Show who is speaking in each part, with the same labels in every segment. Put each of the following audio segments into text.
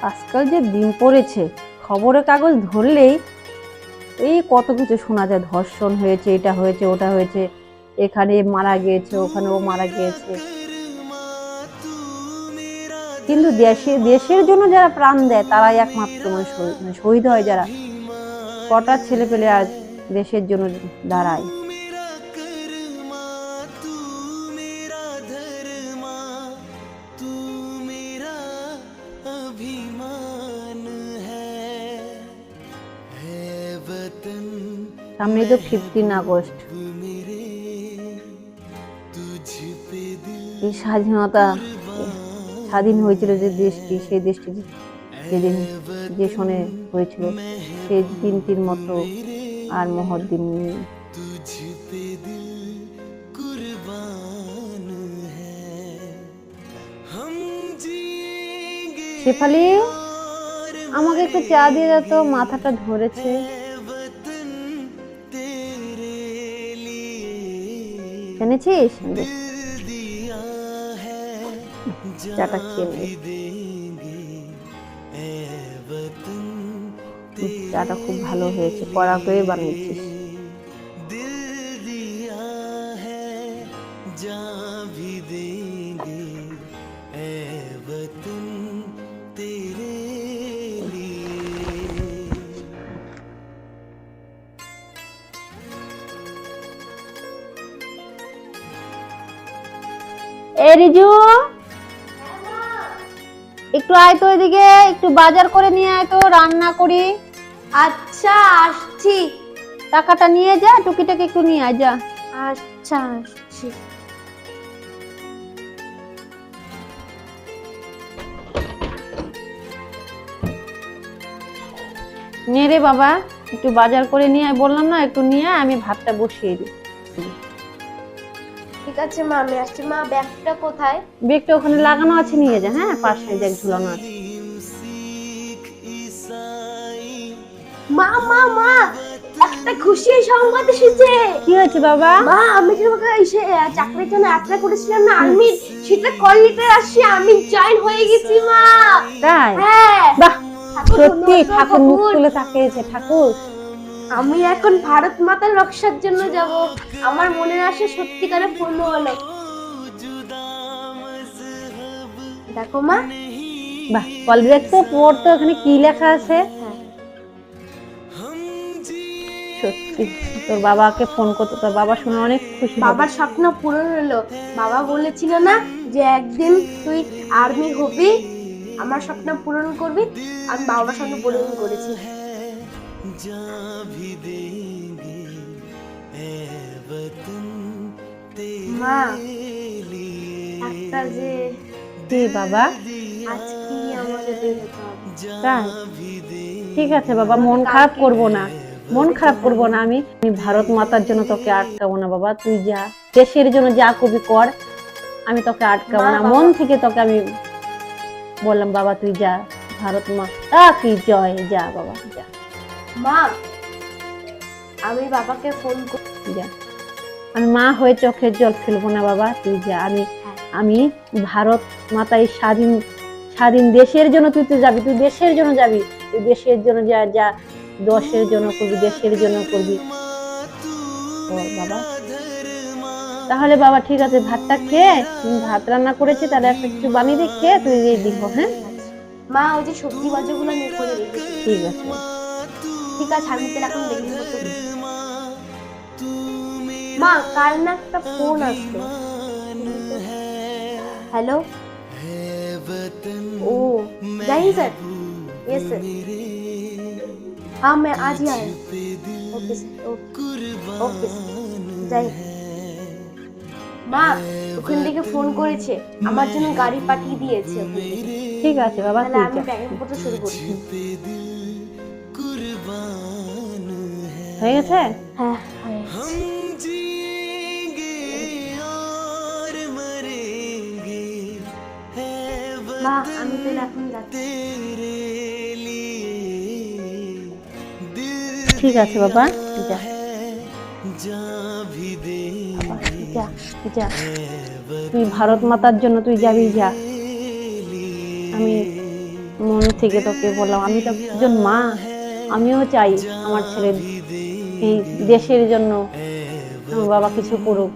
Speaker 1: আজকাল যে দিন পড়েছে, খবরের কাগজ ধরলেই এই কত কিছু শোনা যায়। ধর্ষণ হয়েছে, এটা হয়েছে, ওটা হয়েছে, এখানে মারা গিয়েছে, ওখানে ও মারা গিয়েছে। কিন্তু দেশের জন্য যারা প্রাণ দেয় তারাই একমাত্র শহীদ হয় যারা। কটা ছেলে পেলে আজ দেশের জন্য দাঁড়ায়। সামনেই তো 15 আগস্ট। এই স্বাধীন হয়েছিল যে দেশটি, সেই দেশটি যেদিন যে সনে হয়েছিল, সেই দিনটির মতো আর মহৎ দিন নেই। শেফালি, আমাকে একটু চা দিয়ে দাও তো, মাথাটা ধরেছে। জেনেছিস চাটা খেয়ে চাটা খুব ভালো হয়েছে, কড়া করে বানিয়েছিস। এ রিজু, একটু আয় তো এদিকে, একটু বাজার করে নিয়ে আয় তো, রান্না করি।
Speaker 2: আচ্ছা আসছি।
Speaker 1: টাকাটা নিয়ে যা, টুকিটাকে একটু নিয়ে আয় যা।
Speaker 2: আচ্ছা আসছি।
Speaker 1: নে রে বাবা, একটু বাজার করে নিয়ে আয়, বললাম না একটু নিয়ে আয়, আমি ভাতটা বসিয়ে দিই।
Speaker 2: ঠিক আছে মা, আমি আসছি। মা ব্যাগটা কোথায়?
Speaker 1: ব্যাগটা ওখানে লাগানো আছে, নিয়ে যা। হ্যাঁ, পাশে দেখ ঝুলানো আছে।
Speaker 2: মা মা মা, একটা খুশি সংবাদ এসেছে।
Speaker 1: কি হয়েছে বাবা?
Speaker 2: মা, আমি যে চাকরির জন্য অ্যাপ্লাই করেছিলাম না আর্মির, সেটা কল লেটার আসছে, আমি জয়েন হয়ে গেছি মা।
Speaker 1: তাই?
Speaker 2: হ্যাঁ।
Speaker 1: বাহ, সত্যি ঠাকুর মুখ তুলে তাকিয়েছে। ঠাকুর,
Speaker 2: আমি এখন ভারত মাতার রক্ষার জন্য যাব। আমার মনের আশা সত্যিকারে পূর্ণ হলো। দেখো মা।
Speaker 1: বাহ, কলবিটা তো পড়তো, এখানে কি লেখা আছে? সত্যি তোর বাবাকে ফোন করতো, তোর বাবা শুনে অনেক খুশি হবে।
Speaker 2: বাবার স্বপ্ন পূরণ হলো। বাবা বলেছিল না যে একদিন তুই আর্মি হবি, আমার স্বপ্ন পূরণ করবি। আমি বাবার স্বপ্ন পূরণ করেছি। মা, একটা যে
Speaker 1: কি বাবা?
Speaker 2: আজকে আমাদের বেরোতে হবে।
Speaker 1: তাই? ঠিক আছে বাবা, মন খারাপ করব না, মন খারাপ করব না। আমি ভারত মাতার জন্য তোকে আটকাবো না বাবা। তুই যা, দেশের জন্য যা করবি কর, আমি তোকে আটকাবো না। মন থেকে তোকে আমি বললাম বাবা, তুই যা, ভারত মাতা কি জয়, যা বাবা যা।
Speaker 2: মা, আমি বাবাকে ফোন করি।
Speaker 1: যা, আমি মা হয়ে চোখের জল ফেলবো না বাবা, তুই যা। আমি ভারত মাতাই স্বাধীন দেশের জন্য তুই তো যাবি, তুই দেশের জন্য যাবি, তুই দেশের জন্য যা যা, দশের জন্য করবি, দেশের জন্য করবি বাবা। তাহলে বাবা ঠিক আছে, ভাতটা খেয়ে, ভাত রান্না করেছি, তাহলে একটা কিছু বানিয়ে দিয়ে খেয়ে তুই দিব। হ্যাঁ
Speaker 2: মা, ওই যে সবজি বাজারগুলো নিয়ে করে রেখেছি।
Speaker 1: ঠিক আছে।
Speaker 2: ঠিক আছে, আমি তাহলে এখন দেখে নেবো। মা, কাল না একটা ফোন আসলো। हेलो। ओ जाइए सर। Yes sir. हाँ, मैं आज ही आया। ओके सर, ओके सर, जाइए। মা, ওখান থেকে ফোন করেছে, আমার জন্য গাড়ি পাঠিয়ে দিয়েছে।
Speaker 1: ঠিক আছে বাবা,
Speaker 2: তাহলে আমি প্যাকিং করতে শুরু করছি।
Speaker 1: হয়ে গেছে?
Speaker 2: হ্যাঁ হয়ে গেছে। মা, আমি তাহলে এখন যাচ্ছি।
Speaker 1: ঠিক আছে বাবা, যা যা যা, তুই ভারত মাতার জন্য তুই যাবি, যা। আমি মন থেকে তোকে বললাম, আমি তো একজন মা, আমিও চাই আমার ছেলে এই দেশের জন্য আমার বাবা কিছু করুক,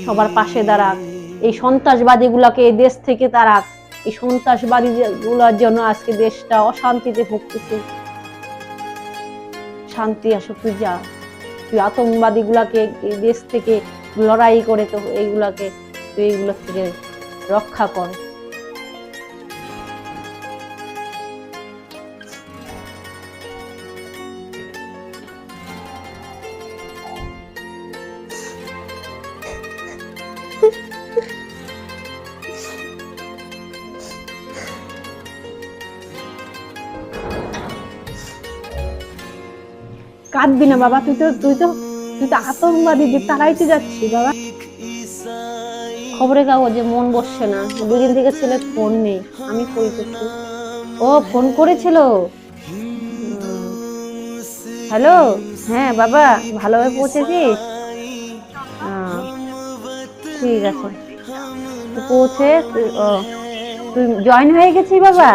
Speaker 1: সবার পাশে দাঁড়াক, এই সন্ত্রাসবাদী গুলাকে এই দেশ থেকে তাড়াক। এই সন্ত্রাসবাদী গুলার জন্য আজকে দেশটা অশান্তিতে ভুগতেছে। শান্তি আসুক, তুই যা, তুই আতঙ্কবাদী গুলাকে এই দেশ থেকে লড়াই করে তো এইগুলাকে তুই এইগুলো থেকে রক্ষা কর। কাঁদবি না বাবা, তুই তো আতঙ্কবাদীদের তাড়াইতে যাচ্ছিস বাবা। খবরের কাগজে মন বসছে না, দুদিন থেকে ছেলে ফোন নেই, আমি করি তো। ও ফোন করেছিল। হ্যালো, হ্যাঁ বাবা, ভালোভাবে পৌঁছেছিস? ঠিক আছে, পৌঁছে তুই জয়েন হয়ে গেছিস বাবা?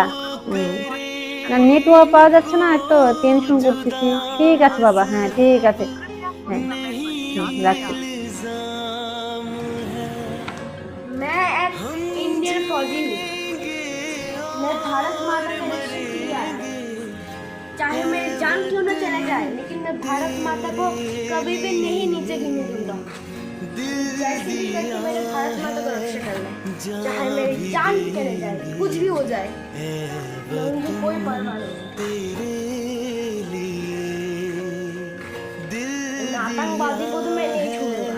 Speaker 1: না, নেটওয়ার্ক পাওয়া যাচ্ছে না, একটু টেনশন করতেছি। ঠিক আছে বাবা, হ্যাঁ ঠিক আছে, হ্যাঁ রাখছি।
Speaker 2: मैं एक इंडियन फौजी हूँ। मैं भारत माता के रक्षक के लिए आया हूँ। चाहे मेरी जान क्यों न चले जाए, लेकिन मैं भारत माता को कभी भी नहीं नीचे गिरने दूंगा। जैसे भी करके मेरे भारत माता को रक्षा करना है, चाहे मेरी जान चले जाए, कुछ भी हो जाए, मैं उनको कोई परवाह नहीं। आतंकवादी को तो मैं नहीं छोड़ूंगा।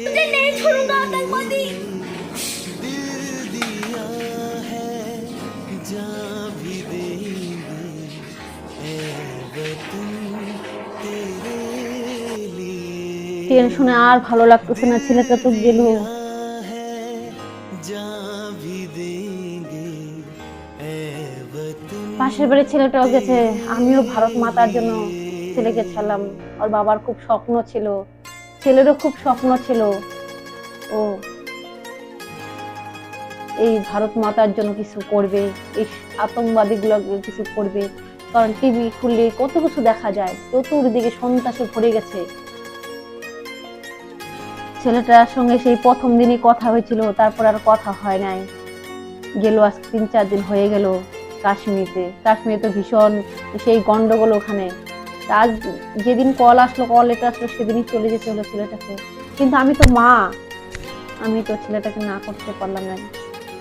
Speaker 2: तुझे नहीं छोड़ूंगा आतंकवादी।
Speaker 1: টেনশনে আর ভালো লাগতেছে না, ছেলেটা তো গেল। পাশের বাড়ির ছেলেটাও গেছে, আমিও ভারত মাতার জন্য ছেলেকে ছাড়লাম। ওর বাবার খুব স্বপ্ন ছিল, ছেলেরও খুব স্বপ্ন ছিল ও এই ভারত মাতার জন্য কিছু করবে, এই আতঙ্কবাদী গুলো কিছু করবে। কারণ টিভি খুললে কত কিছু দেখা যায়, চতুর্দিকে সন্ত্রাসে ভরে গেছে। ছেলেটার সঙ্গে সেই প্রথম দিনই কথা হয়েছিল, তারপর আর কথা হয় নাই। গেল আজ 3-4 দিন হয়ে গেল কাশ্মীরে তো ভীষণ সেই গন্ডগোল ওখানে। আজ যেদিন কল লেটার আসলো সেদিনই চলে যেতে হলো ছেলেটাকে। কিন্তু আমি তো মা, আমি তো ছেলেটাকে না করতে পারলাম না,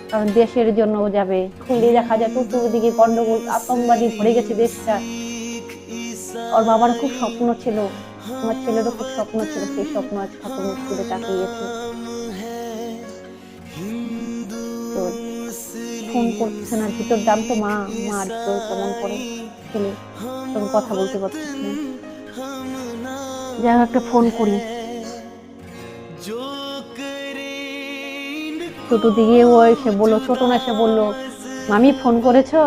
Speaker 1: কারণ দেশের জন্য ও যাবে। খুললে দেখা যায় চতুর্দিকে গন্ডগোল, আতঙ্কবাদী ভরে গেছে দেশটা। ওর বাবার খুব স্বপ্ন ছিল, আমার ছেলেরও খুব স্বপ্ন ছিল, সেই স্বপ্ন আজ খতম করে তাকিয়েছে। তো ফোন করছে না, ভিতর দাম তো মা আর তো কেমন করে ছেলে তখন কথা বলতে পারতেছি না। যাই হোক, একটা ফোন করি। চতুর্দিকে ও এসে বললো, ছোট না এসে বললো, মামি ফোন করেছো,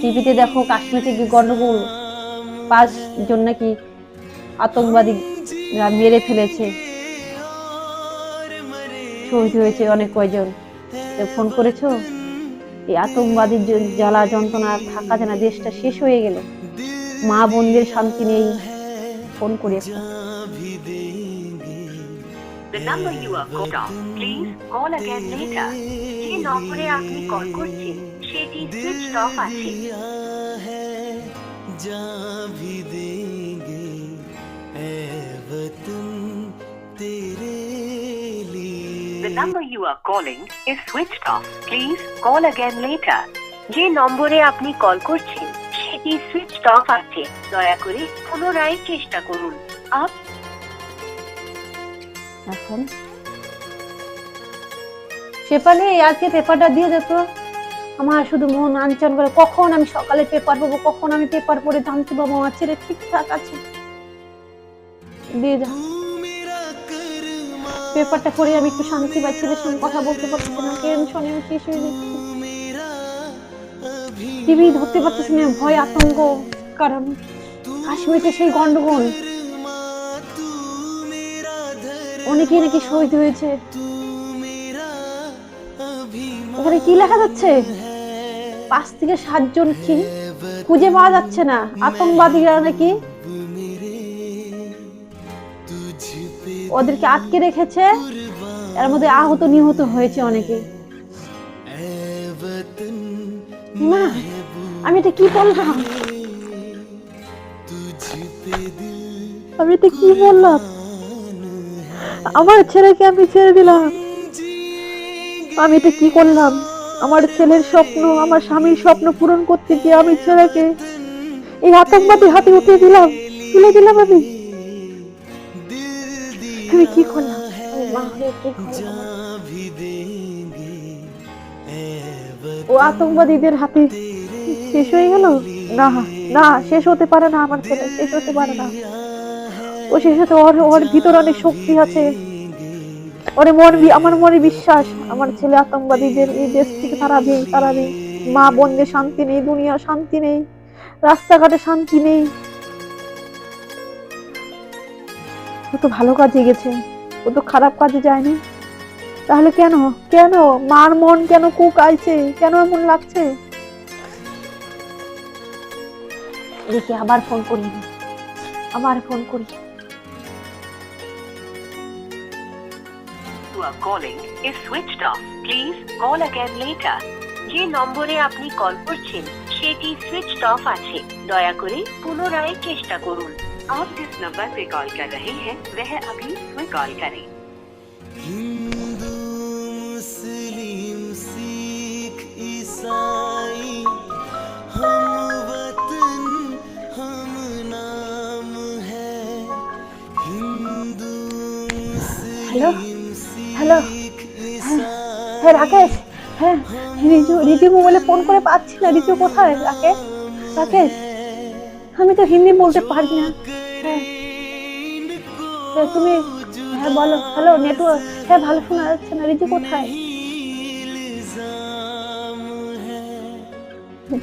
Speaker 1: টিভিতে দেখো কাশ্মীরে কি গন্ডগোল, 5 জন নাকি আতঙ্কবাদীরা মেরে ফেলেছে, শহীদ হয়েছে অনেক কয়জন, তো ফোন করেছো? এই আতঙ্কবাদীর জ্বালা যন্ত্রণা থাকা যেন দেশটা শেষ হয়ে গেল, মা বোনদের শান্তি নেই, ফোন করে একটা।
Speaker 3: The number you are calling on, please call again later. যে নম্বরে আপনি কল করছেন সেটি সুইচ অফ আছে। The number you are calling is switched off. Please call again later. যে নম্বরে আপনি কল করছেন সেটি সুইচ অফ আছে, দয়া করে পুনরায় চেষ্টা করুন।
Speaker 1: এখন শেফালি আজকে পেপারটা দিয়ে যেত, আমার শুধু মন আনচান করে, কখন আমি সকালে পেপার পাবো, কখন আমি পেপার পড়ে জানতে পাবো আমার ছেলে ঠিকঠাক আছে। দিয়ে যা, পেপারটা পড়ে আমি একটু শান্তি পাই, ছেলের সঙ্গে কথা বলতে পারছি না, টেনশনে আমি শেষ হয়ে যাচ্ছি, টিভি ধরতে পারতেছি না, ভয় আতঙ্ক, কারণ কাশ্মীরে সেই গন্ডগোল, অনেকেই নাকি শহীদ হয়েছে। এখানে কি লেখা যাচ্ছে? 5 থেকে 7 জন কি খুঁজে পাওয়া যাচ্ছে না, আতঙ্কবাদীরা নাকি ওদেরকে আটকে রেখেছে, এর মধ্যে আহত নিহত হয়েছে অনেকে। মা, আমি এটা কি বললাম, আমি এটা কি বললাম? আমার ছেলেকে আমি ছেড়ে দিলাম, আমি এটা কি করলাম? আমার ছেলের স্বপ্ন, আমার স্বামীর স্বপ্ন পূরণ করতে গিয়ে আমি ছেলেকে এই আতঙ্কবাদী হাতে উঠিয়ে দিলাম, তুলে দিলাম। আমি কি করলাম? মা হয়ে কি করলাম? ও আতঙ্কবাদীদের হাতে শেষ হয়ে গেল? না না, শেষ হতে পারে না, আমার ছেলে শেষ হতে পারে না। ও শেষ হতে, ওর ভিতরে অনেক শক্তি আছে, আমার মনে বিশ্বাস আমার ছেলে আতঙ্কবাদীদের এই দেশ থেকে তাড়াবে। মা বোনদের শান্তি নেই, দুনিয়া শান্তি নেই, রাস্তাঘাটে শান্তি নেই। ও তো ভালো কাজে গেছে, ও তো খারাপ কাজে যায়নি, তাহলে কেন মার মন কেন কুকাইছে, কেন এমন লাগছে? দেখি আবার ফোন করি।
Speaker 3: You are calling is switched off. Please call again later. যে নম্বরে আপনি কল করছেন সেটি সুইচড অফ আছে, দয়া করে পুনরায় চেষ্টা করুন। आप जिस नंबर पे कॉल कर रहे हैं वह अभी स्विच कॉल करें।
Speaker 4: हिंदू मुस्लिम सिख ईसाई हम वतन हम नाम है, हिंदू मुस्लिम
Speaker 1: হ্যালো,
Speaker 4: सिख ईसाई।
Speaker 1: হ্যাঁ রাকেশ, হ্যাঁ রিজু মোবাইলে ফোন করে পাচ্ছি না। রিজু কোথায়? রাকেশ, আমি তো হিন্দি বলতে পারি না। হ্যাঁ তুমি, হ্যাঁ বলো। হ্যালো, নেটওয়ার্ক, হ্যাঁ ভালো শোনা যাচ্ছে না। রিজু কোথায়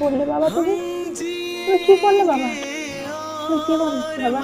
Speaker 1: বললে বাবা? তুমি কি করলে বাবা? তুমি কি বললে বাবা?